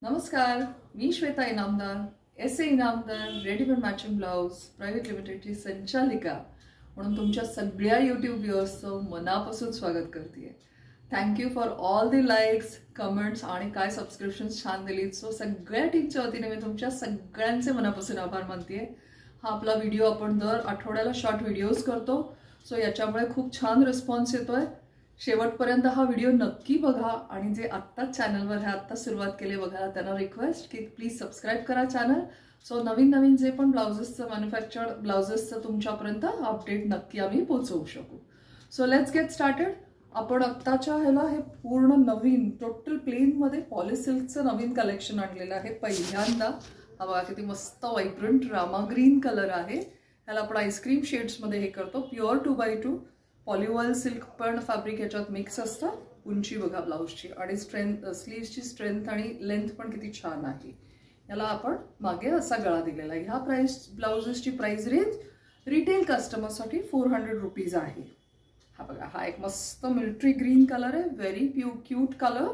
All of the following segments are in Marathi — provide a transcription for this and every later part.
नमस्कार, मी Shweta Inamdar, S A Inamdar, readymade matching blouse private लिमिटेडची संचालिका म्हणून तुमच्या सगळ्या यूट्यूब व्ह्युअर्सचं मनापासून स्वागत करते. Thank you for all the likes, comments आणि काय सबस्क्रिप्शन्स छान दिलीत. सो सगळ्या टीमच्या वतीने मी तुमच्या सगळ्यांचे मनापासून आभार मानते. हा आपला व्हिडिओ आपण दर आठवड्याला शॉर्ट व्हिडिओज करतो. सो याच्यामुळे खूप छान रिस्पॉन्स येतोय. शेवटपर्यंत हा व्हिडिओ नक्की बघा आणि जे आत्ताच चॅनलवर आत्ता सुरुवात केली बघायला त्यांना रिक्वेस्ट की प्लीज सबस्क्राईब करा चॅनल. सो नवीन नवीन जे पण ब्लाउजेसचं मॅन्युफॅक्चर्ड ब्लाउजेसचं तुमच्यापर्यंत अपडेट नक्की आम्ही पोहोचवू शकू. So let's get started. आपण आत्ताच्या ह्याला हे पूर्ण नवीन टोटल प्लेनमध्ये पॉलिसिल्कचं नवीन कलेक्शन आणलेलं आहे पहिल्यांदा. हा बघा किती मस्त व्हायब्रंट रामा ग्रीन कलर आहे. ह्याला आपण आईस्क्रीम शेड्समध्ये हे करतो. प्युअर 2x2 पॉलिवॉल सिल्क पण फॅब्रिक याच्यात मिक्स असतं. उंची बघा ब्लाउजची आणि स्ट्रेंथ, स्लीव्सची स्ट्रेंथ आणि लेंथ पण किती छान आहे. याला आपण मागे असा गळा दिलेला आहे. ह्या ब्लाउजेसची प्राइस रेंज रिटेल कस्टमरसाठी 400 रुपीज आहे. हा बघा, हा एक मस्त मिलिटरी ग्रीन कलर आहे. Very cute colour.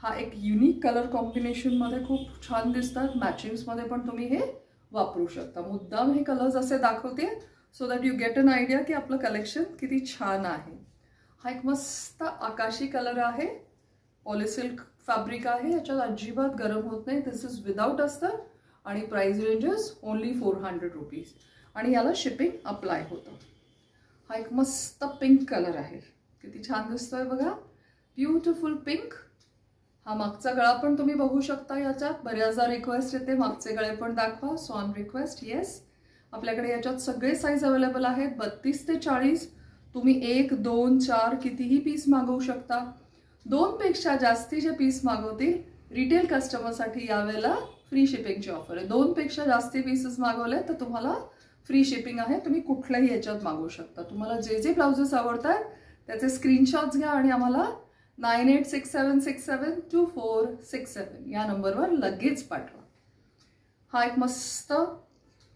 हा एक युनिक कलर कॉम्बिनेशनमध्ये खूप छान दिसतात. मॅचिंग्समध्ये पण तुम्ही हे वापरू शकता. मुद्दाम हे कलर्स असे दाखवते so that you get an idea की आपलं कलेक्शन किती छान आहे. हा एक मस्त आकाशी कलर आहे. पॉलिसिल्क फॅब्रिक आहे. याच्यात अजिबात गरम होत नाही. दिस इज विदाउट अस्तर आणि प्राइस रेंजेस ओनली 400 रुपीज आणि याला शिपिंग अप्लाय होतं. हा एक मस्त पिंक कलर आहे. किती छान दिसतोय बघा, ब्युटिफुल पिंक. हा मागचा गळा पण तुम्ही बघू शकता. याच्यात बऱ्याचदा रिक्वेस्ट येते मागचे गळे पण दाखवा. सो ऑन रिक्वेस्ट येस, आपल्याकडे याच्यात सगळे साईज अवेलेबल आहेत. 32 ते 40. तुम्ही 1, 2, 4 कितीही पीस मागवू शकता. 2 पेक्षा जास्तीचे पीस मागवतील रिटेल कस्टमरसाठी यावेळेला फ्री शिपिंगची ऑफर आहे. 2 पेक्षा जास्ती पीसेस मागवले तर तुम्हाला फ्री शिपिंग आहे. तुम्ही कुठल्याही याच्यात मागवू शकता. तुम्हाला जे जे ब्लाउजेस आवडतात त्याचे स्क्रीनशॉट्स घ्या आणि आम्हाला 9867672467 या नंबरवर लगेच पाठवा. हा एक मस्त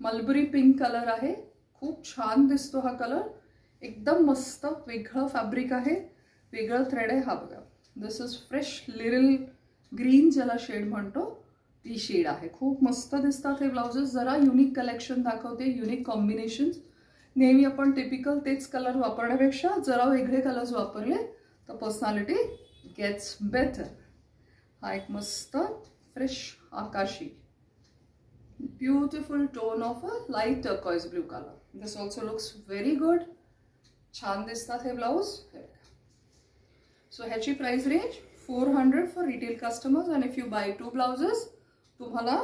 मलबरी पिंक कलर आहे. खूप छान दिसतो हा कलर. एकदम मस्त वेगळं फॅब्रिक आहे, वेगळं थ्रेड आहे. हा बघा, दिस इज फ्रेश लिरिल ग्रीन ज्याला शेड म्हणतो ती शेड आहे. खूप मस्त दिसतात हे ब्लाउजेस. जरा युनिक कलेक्शन दाखवते, युनिक कॉम्बिनेशन्स. नेहमी आपण टिपिकल तेच कलर वापरण्यापेक्षा जरा वेगळे कलर्स वापरले तर पर्सनॅलिटी गेट्स बेटर. हा एक मस्त फ्रेश आकाशी beautiful tone of a light turquoise blue colour. This also looks very good. छान दिसतात हे ब्लाउज. सो ह्याची price range 400 for retail customers आणि इफ यू बाय 2 ब्लाउजेस तुम्हाला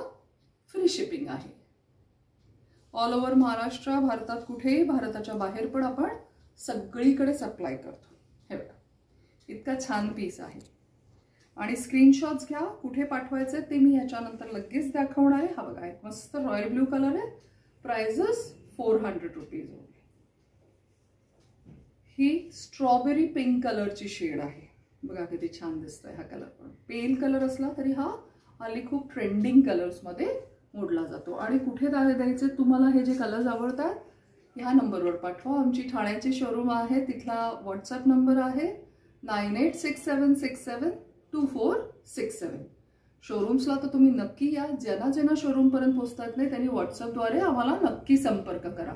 फ्री शिपिंग आहे. ऑल ओव्हर महाराष्ट्र, भारतात कुठेही, भारताच्या बाहेर पण आपण सगळीकडे सप्लाय करतो. हे बघा, इतका छान पीस आहे आणि स्क्रीनशॉट्स घ्या. कुठे पाठवायचे ते मी याच्यानंतर लगेच दाखवणार आहे. हा बघा, एक मस्त रॉयल ब्लू कलर आहे. Prices 400 rupees. ही स्ट्रॉबेरी पिंक कलरची शेड आहे. बघा किती छान दिसतोय हा कलर. पण पेल कलर असला तरी हा हल्ली खूप ट्रेंडिंग कलर्समध्ये मोडला जातो. आणि कुठे द्यायचे तुम्हाला हे जे कलर्स आवडतात ह्या नंबरवर पाठवा. आमची ठाण्याची शोरूम आहे, तिथला व्हॉट्सअप नंबर आहे 9867672467. शोरूम्सला तर तुम्ही नक्की या. ज्यांना शोरूमपर्यंत पोहोचतात नाही त्यांनी व्हॉट्सअपद्वारे आम्हाला नक्की संपर्क करा.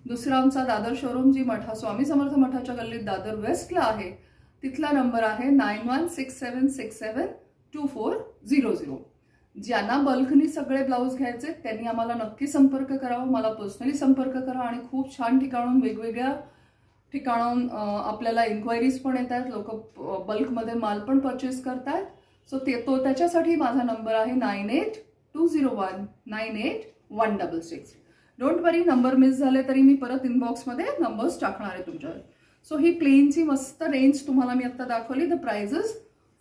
दुसरा आमचा दादर शोरूम जी स्वामी समर्थ मठाच्या गल्लीत दादर वेस्टला आहे, तिथला नंबर आहे 9167672400. ज्यांना बल्कनी सगळे ब्लाऊज घ्यायचे त्यांनी आम्हाला नक्की संपर्क करावा. मला पर्सनली संपर्क करा. आणि खूप छान ठिकाणून, वेगवेगळ्या ठिकाणून आपल्याला इन्क्वायरीज पण येत आहेत. लोक बल्कमध्ये माल पण परचेस करतात. सो त्याच्यासाठी माझा नंबर आहे 9820198166. डोंट वरी, नंबर मिस झाले तरी मी परत इनबॉक्समध्ये नंबर्स टाकणार आहे तुमच्यावर. सो ही प्लेनची मस्त रेंज तुम्हाला मी आता दाखवली. The prices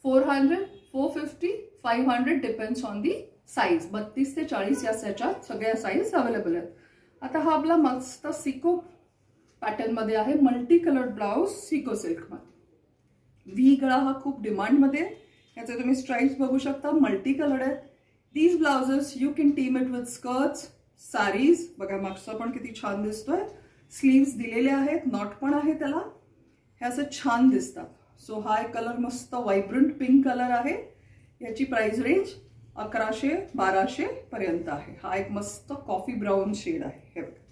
400, 450, 500 depends on the size. 32 ते 40 या याच्यात सगळ्या साईज अवेलेबल आहेत. आता हा आपला मस्त सिको पॅटर्नमध्ये आहे. मल्टी कलर्ड ब्लाउज सिको सिल्कमध्ये. व्ही गळा हा खूप डिमांडमध्ये. याचे तुम्ही स्ट्राइप्स बघू शकता, मल्टी कलर्ड आहेत. These blouses you can team it with skirts, sarees. बघा मागचा पण किती छान दिसतोय. स्लीव्स दिलेले आहेत, नॉट पण आहे त्याला. हे असं छान दिसतात. सो हा एक कलर मस्त व्हायब्रंट पिंक कलर आहे. याची प्राइस रेंज 1100-1200 पर्यंत आहे. हा एक मस्त कॉफी ब्राऊन शेड आहे. हे बघा,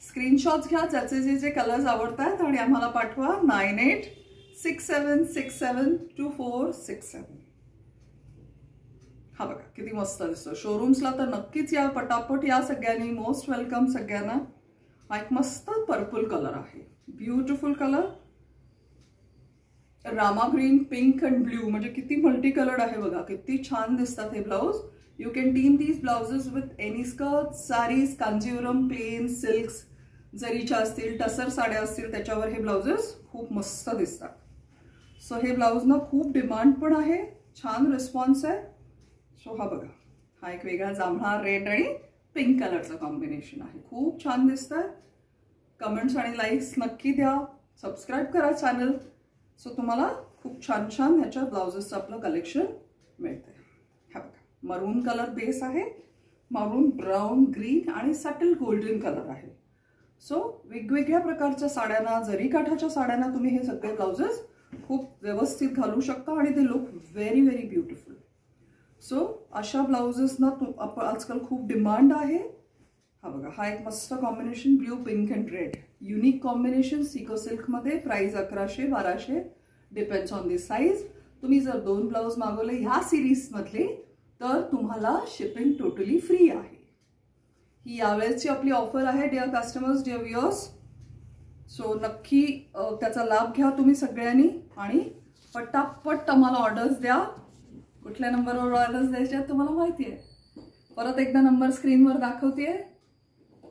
स्क्रीनशॉट्स घ्या ज्याचे जे जे कलर्स आवडतात आणि आम्हाला पाठवा 9867672467. हा बघा किती मस्त दिसतो. शोरूम्सला तर नक्कीच या, पटापट या सगळ्यांनी. मोस्ट वेलकम सगळ्यांना. हा एक मस्त पर्पल कलर आहे, beautiful colour. Rama green, pink and blue, म्हणजे किती मल्टी कलर्ड आहे बघा. किती छान दिसतात हे blouse. You can team these blouses with any skirt, saris, Kanjeevaram, plain, silks, जरीच्या असतील, टसर साड्या असतील, त्याच्यावर हे ब्लाउजेस खूप मस्त दिसतात. सो हे ब्लाउज ना खूप डिमांड पण आहे, छान रिस्पॉन्स आहे. सो हा बघा, हा एक वेगळा जांभळा, रेड आणि पिंक कलरचं कॉम्बिनेशन आहे. खूप छान दिसतंय. कमेंट्स आणि लाईक्स नक्की द्या. सबस्क्राईब करा चॅनल. सो तुम्हाला खूप छान छान ह्याच्या ब्लाउजेसचं आपलं कलेक्शन मिळतंय. हा बघा, मरून कलर बेस आहे, मरून, ब्राऊन, ग्रीन आणि सटल गोल्डन कलर आहे. सो वेगवेगळ्या प्रकारच्या साड्यांना, जरी काठाच्या साड्यांना तुम्ही हे सगळे ब्लाउजेस खूप व्यवस्थित घालू शकता आणि ते look very very beautiful. So अशा ब्लाउजेसना आजकाल खूप डिमांड आहे. हा बघा, हा एक मस्त combination, blue, pink and red, unique combination, सिको सिल्कमध्ये. Price 1100-1200, depends on the size. तुम्ही जर 2 ब्लाउज मागवले ह्या सिरीजमधले तर तुम्हाला शिपिंग टोटली फ्री आहे. ही यावेळेसची आपली ऑफर आहे dear customers, dear viewers. So नक्की त्याचा लाभ घ्या तुम्ही सगळ्यांनी आणि पटापट आम्हाला ऑर्डर्स द्या. कुठल्या नंबरवर ऑर्डर्स द्यायच्या तुम्हाला माहिती आहे. परत एकदा नंबर स्क्रीनवर दाखवतेय,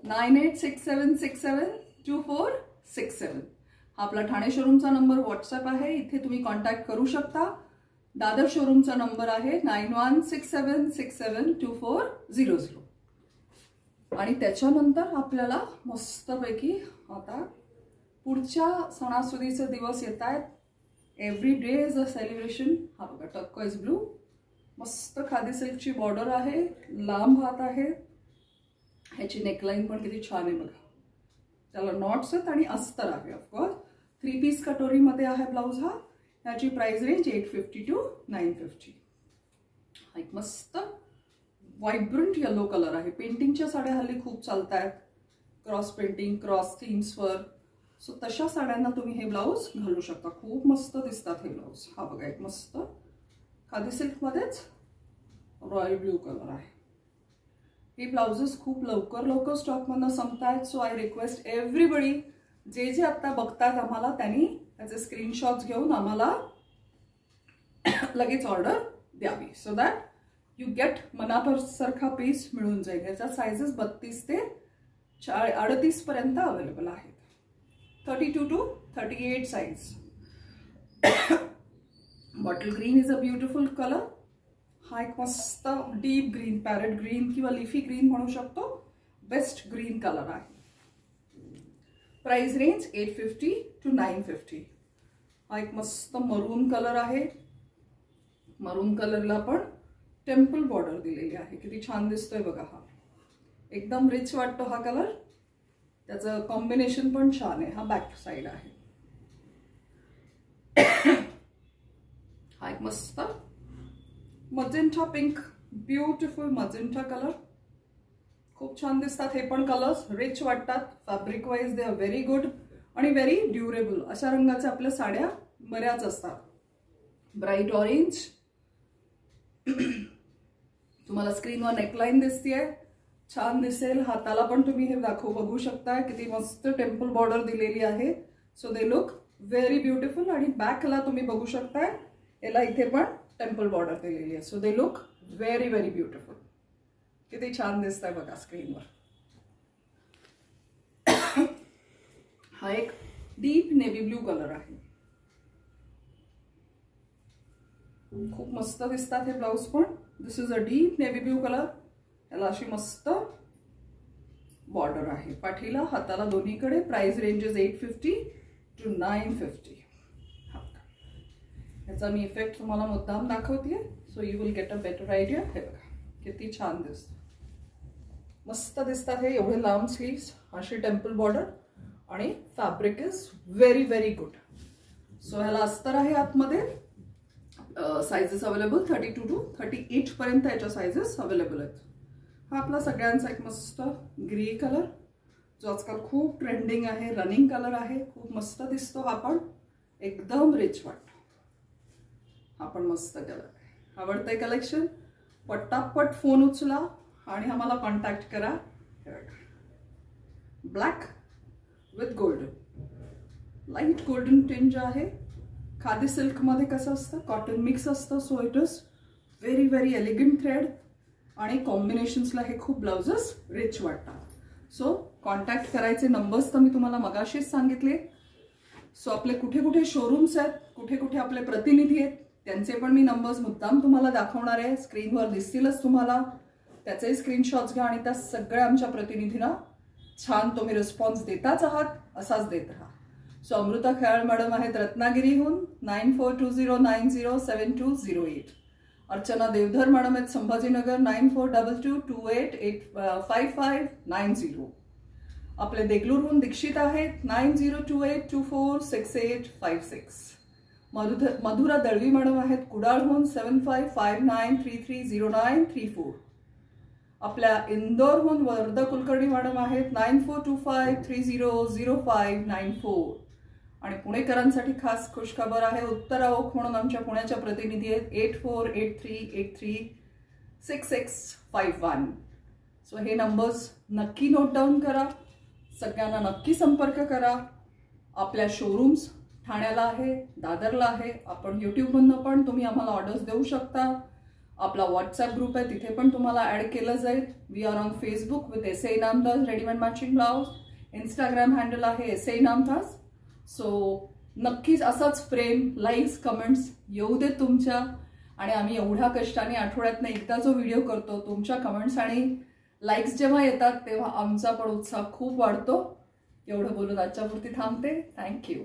9867672467. हा आपला ठाणे शोरूमचा नंबर व्हॉट्सअप आहे, इथे तुम्ही कॉन्टॅक्ट करू शकता. दादर शोरूमचा नंबर आहे 9167672400. आणि त्याच्यानंतर आपल्याला मस्तपैकी आता पुढच्या सणासुदीचे दिवस येत आहेत. Every day is a celebration. हा बघा, टर्कोइज ब्लू, मस्त खादी सिल्कची बॉर्डर आहे, लांब हात आहे. ह्याची नेकलाईन पण किती छान आहे बघा. त्याला नॉट्स आहेत आणि अस्तर आहे. ऑफकोर्स 3 पीस कटोरीमध्ये आहे ब्लाउज हा. ह्याची प्राइस रेंज 850 to 950. हा एक मस्त व्हायब्रंट येलो कलर आहे. पेंटिंगच्या साड्या हल्ली खूप चालत आहेत, क्रॉस पेंटिंग, क्रॉस थीम्सवर. सो तशा साड्यांना तुम्ही हे ब्लाउज घालू शकता. खूप मस्त दिसतात हे ब्लाउज. हा बघा, एक मस्त खादी सिल्कमध्येच रॉयल ब्ल्यू कलर आहे. हे ब्लाउजेस खूप लवकर स्टॉकमधनं संपतायत. सो आय रिक्वेस्ट एव्हरीबडी, जे जे आता बघतात आम्हाला, त्यांनी त्याचे स्क्रीनशॉट्स घेऊन आम्हाला लगेच ऑर्डर द्यावी. सो दॅट यू गेट मनासारखा पीस मिळून जाईल. याच्या साइजेस 32 ते 38 पर्यंत अवेलेबल आहेत. 32 to 38 size. Bottle green is a beautiful colour. हा एक मस्त डीप ग्रीन, पॅरेट ग्रीन किंवा लिफी ग्रीन म्हणू शकतो, बेस्ट ग्रीन कलर आहे. Price range 850 to 950. हा एक मस्त मरून कलर आहे. मरून कलरला पण टेम्पल बॉर्डर दिलेली आहे. किती छान दिसतोय बघा. हा एकदम रिच वाटतो हा कलर. त्याचं कॉम्बिनेशन पण छान आहे. हा बॅक साइड आहे. हा एक मस्त magenta pink, beautiful magenta colour. खूप छान दिसतात हे पण कलर्स. रिच वाटतात. Fabric wise they are very good आणि व्हेरी ड्युरेबल. अशा रंगाच्या आपल्या साड्या बऱ्याच असतात. ब्राईट ऑरेंज, तुम्हाला स्क्रीनवर नेकलाईन दिसतीये, छान दिसेल. हाताला पण तुम्ही हे बघू शकता, किती मस्त टेम्पल बॉर्डर दिलेली आहे. So they look very beautiful. आणि बॅकला तुम्ही बघू शकता, याला इथे पण टेम्पल बॉर्डर दिलेली आहे. So they look very very beautiful. किती छान दिसतंय बघा स्क्रीनवर. हा एक डीप नेव्ही ब्लू कलर आहे. खूप मस्त दिसतात हे ब्लाउज पण. This is a deep navy blue colour. याला अशी मस्त बॉर्डर आहे पाठीला, हाताला, दोन्हीकडे. Price ranges 850 to 950. याचा मी इफेक्ट तुम्हाला मुद्दाम दाखवतेय, so you will get a better idea. हे बघा किती छान दिसतं, मस्त दिसतात हे. एवढे लांब स्लीव्स, अशी टेम्पल बॉर्डर आणि fabric is very very good. So ह्याला अस्तर आहे आतमध्ये. साइजेस अवेलेबल 32 टू 38 पर्यंत याच्या साइजेस अवेलेबल आहेत. हा आपला सगळ्यांचा एक मस्त ग्रे कलर जो आजकाल खूप ट्रेंडिंग आहे, रनिंग कलर आहे, खूप मस्त दिसतो. हा पण एकदम रिच वाटतो. हा पण मस्त कलर आहे. आवडतंय कलेक्शन? पटापट फोन उचला आणि आम्हाला कॉन्टॅक्ट करा. Black with golden, light golden tinge आहे. खादी सिल्क मध्ये कसं असतं, कॉटन मिक्स असतं. So it is very very elegant thread आणि कॉम्बिनेशन्सला हे खूप ब्लाउजेस रिच वाटतात. सो कॉन्टॅक्ट करायचे नंबर्स तर मी तुम्हाला मगाशीच सांगितले. सो आपले कुठे कुठे शोरूम्स आहेत, कुठे कुठे आपले प्रतिनिधी आहेत, त्यांचे पण मी नंबर्स मुद्दाम तुम्हाला दाखवणार आहे. स्क्रीनवर दिसतीलच तुम्हाला. त्याचे स्क्रीनशॉट्स घ्या आणि त्या सगळ्या आमच्या प्रतिनिधींना छान तुम्ही रिस्पॉन्स देताच आहात, असाच देत राहा. सो अमृता खयाळ मॅडम आहेत रत्नागिरीहून 9420907208. अर्चना देवधर मॅडम आहेत संभाजीनगर 9422285590. आपले देगलूरहून दीक्षित आहेत 9028246856. मधुरा दळवी मॅडम आहेत कुडाळहून 7559330934. आपल्या इंदोरहून वर्धा कुलकर्णी मॅडम आहेत 9425300594. आणि पुणेकरांसाठी खास खुशखबर आहे. उत्तरा ओक म्हणून आमच्या पुण्याच्या प्रतिनिधी आहेत 8483836651. सो हे नंबर्स नक्की नोट डाऊन करा. सगळ्यांना नक्की संपर्क करा. आपल्या शोरूम्स ठाण्याला आहे, दादरला आहे. आपण यूट्यूबमधनं पण तुम्ही आम्हाला ऑर्डर्स देऊ शकता. आपला व्हॉट्सअप ग्रुप आहे, तिथे पण तुम्हाला ऍड केलं जाईल. We are on Facebook with SA Inamdar readymade matching blouse. Instagram handle आहे SA इनामदास. सो नक्कीच असाच प्रेम, लाईक्स, कमेंट्स येऊ दे तुमच्या. आणि आम्ही एवढ्या कष्टाने आठवड्यातनं एकदा जो व्हिडिओ करतो, तुमच्या कमेंट्स आणि लाईक्स जेव्हा येतात तेव्हा आमचा पण उत्साह खूप वाढतो. एवढं बोलून आजच्या पुरती थांबते. थँक्यू.